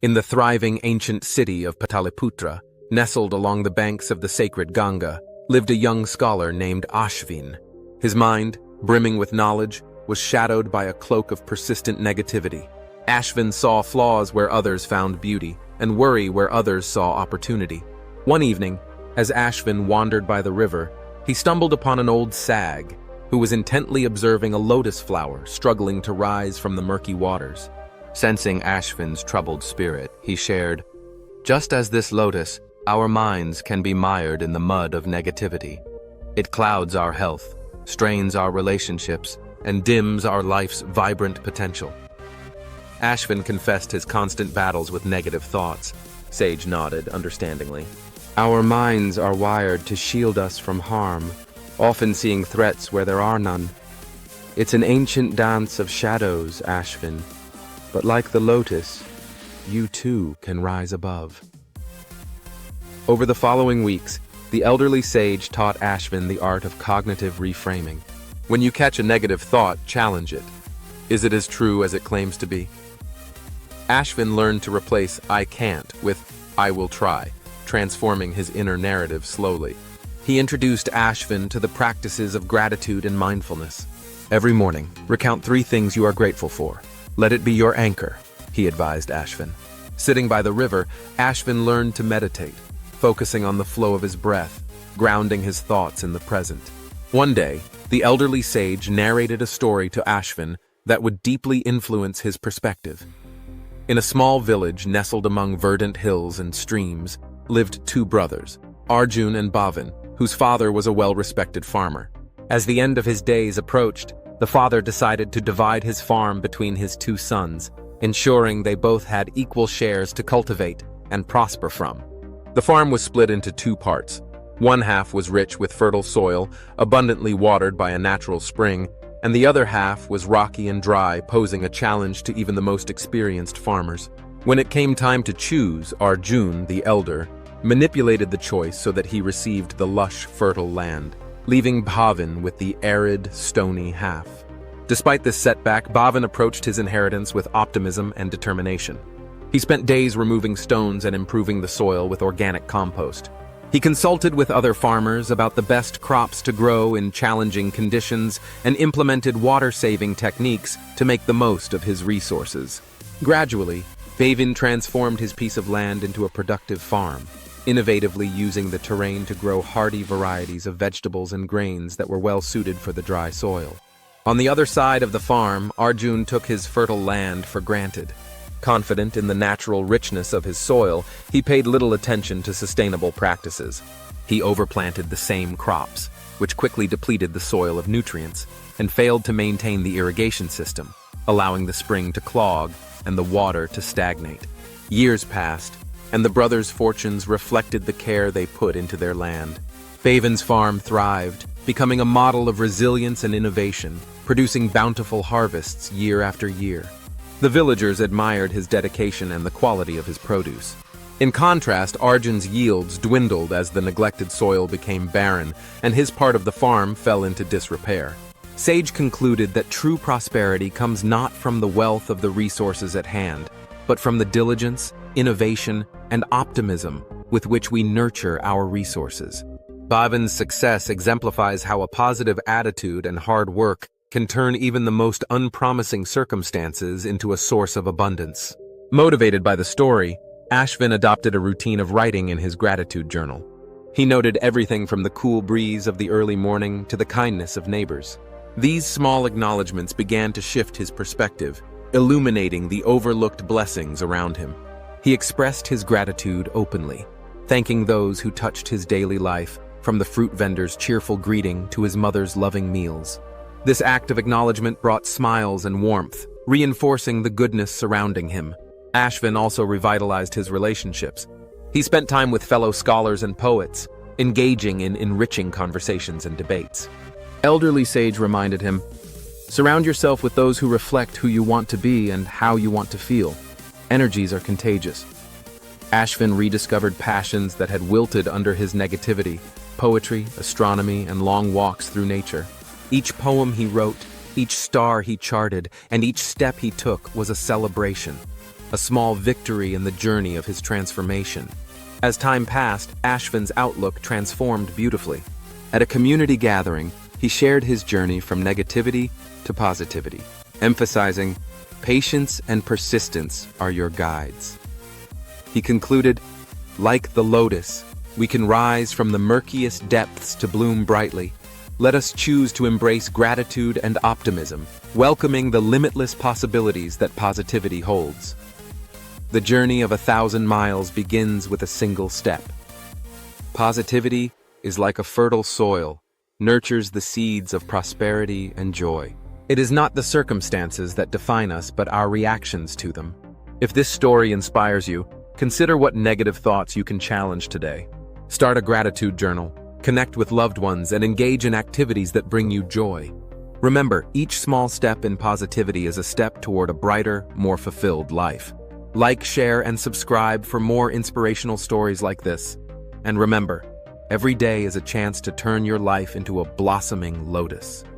In the thriving ancient city of Pataliputra, nestled along the banks of the sacred Ganga, lived a young scholar named Ashvin. His mind, brimming with knowledge, was shadowed by a cloak of persistent negativity. Ashvin saw flaws where others found beauty, and worry where others saw opportunity. One evening, as Ashvin wandered by the river, he stumbled upon an old sag, who was intently observing a lotus flower struggling to rise from the murky waters. Sensing Ashvin's troubled spirit, he shared, "Just as this lotus, our minds can be mired in the mud of negativity. It clouds our health, strains our relationships, and dims our life's vibrant potential." Ashvin confessed his constant battles with negative thoughts. Sage nodded understandingly. "Our minds are wired to shield us from harm, often seeing threats where there are none. It's an ancient dance of shadows, Ashvin, but like the lotus, you too can rise above." Over the following weeks, the elderly sage taught Ashvin the art of cognitive reframing. When you catch a negative thought, challenge it. Is it as true as it claims to be? Ashvin learned to replace "I can't" with "I will try," transforming his inner narrative slowly. He introduced Ashvin to the practices of gratitude and mindfulness. Every morning, recount 3 things you are grateful for. Let it be your anchor, he advised Ashvin. Sitting by the river, Ashvin learned to meditate, focusing on the flow of his breath, grounding his thoughts in the present. One day, the elderly sage narrated a story to Ashvin that would deeply influence his perspective. In a small village nestled among verdant hills and streams lived 2 brothers, Arjun and Bhavin, whose father was a well-respected farmer. As the end of his days approached, the father decided to divide his farm between his 2 sons, ensuring they both had equal shares to cultivate and prosper from. The farm was split into 2 parts. One half was rich with fertile soil, abundantly watered by a natural spring, and the other half was rocky and dry, posing a challenge to even the most experienced farmers. When it came time to choose, Arjun, the elder, manipulated the choice so that he received the lush, fertile land, leaving Bhavin with the arid, stony half. Despite this setback, Bhavin approached his inheritance with optimism and determination. He spent days removing stones and improving the soil with organic compost. He consulted with other farmers about the best crops to grow in challenging conditions and implemented water-saving techniques to make the most of his resources. Gradually, Bhavin transformed his piece of land into a productive farm, innovatively using the terrain to grow hardy varieties of vegetables and grains that were well suited for the dry soil. On the other side of the farm, Arjun took his fertile land for granted. Confident in the natural richness of his soil, he paid little attention to sustainable practices. He overplanted the same crops, which quickly depleted the soil of nutrients, and failed to maintain the irrigation system, allowing the spring to clog and the water to stagnate. Years passed, and the brothers' fortunes reflected the care they put into their land. Bhavin's farm thrived, becoming a model of resilience and innovation, producing bountiful harvests year after year. The villagers admired his dedication and the quality of his produce. In contrast, Arjun's yields dwindled as the neglected soil became barren, and his part of the farm fell into disrepair. Sage concluded that true prosperity comes not from the wealth of the resources at hand, but from the diligence, innovation, and optimism with which we nurture our resources. Bhavin's success exemplifies how a positive attitude and hard work can turn even the most unpromising circumstances into a source of abundance. Motivated by the story, Ashvin adopted a routine of writing in his gratitude journal. He noted everything from the cool breeze of the early morning to the kindness of neighbors. These small acknowledgments began to shift his perspective, illuminating the overlooked blessings around him. He expressed his gratitude openly, thanking those who touched his daily life, from the fruit vendor's cheerful greeting to his mother's loving meals. This act of acknowledgement brought smiles and warmth, reinforcing the goodness surrounding him. Ashvin also revitalized his relationships. He spent time with fellow scholars and poets, engaging in enriching conversations and debates. Elderly sage reminded him, "Surround yourself with those who reflect who you want to be and how you want to feel. Energies are contagious." Ashvin rediscovered passions that had wilted under his negativity: poetry, astronomy, and long walks through nature. Each poem he wrote, each star he charted, and each step he took was a celebration a small victory in the journey of his transformation. As time passed, Ashvin's outlook transformed beautifully. At a community gathering, he shared his journey from negativity to positivity, emphasizing, "Patience and persistence are your guides." He concluded, "Like the lotus, we can rise from the murkiest depths to bloom brightly. Let us choose to embrace gratitude and optimism, welcoming the limitless possibilities that positivity holds." The journey of 1,000 miles begins with a single step. Positivity is like a fertile soil, nurtures the seeds of prosperity and joy. It is not the circumstances that define us, but our reactions to them. If this story inspires you, consider what negative thoughts you can challenge today. Start a gratitude journal, connect with loved ones, and engage in activities that bring you joy. Remember, each small step in positivity is a step toward a brighter, more fulfilled life. Like, share, and subscribe for more inspirational stories like this. And remember, every day is a chance to turn your life into a blossoming lotus.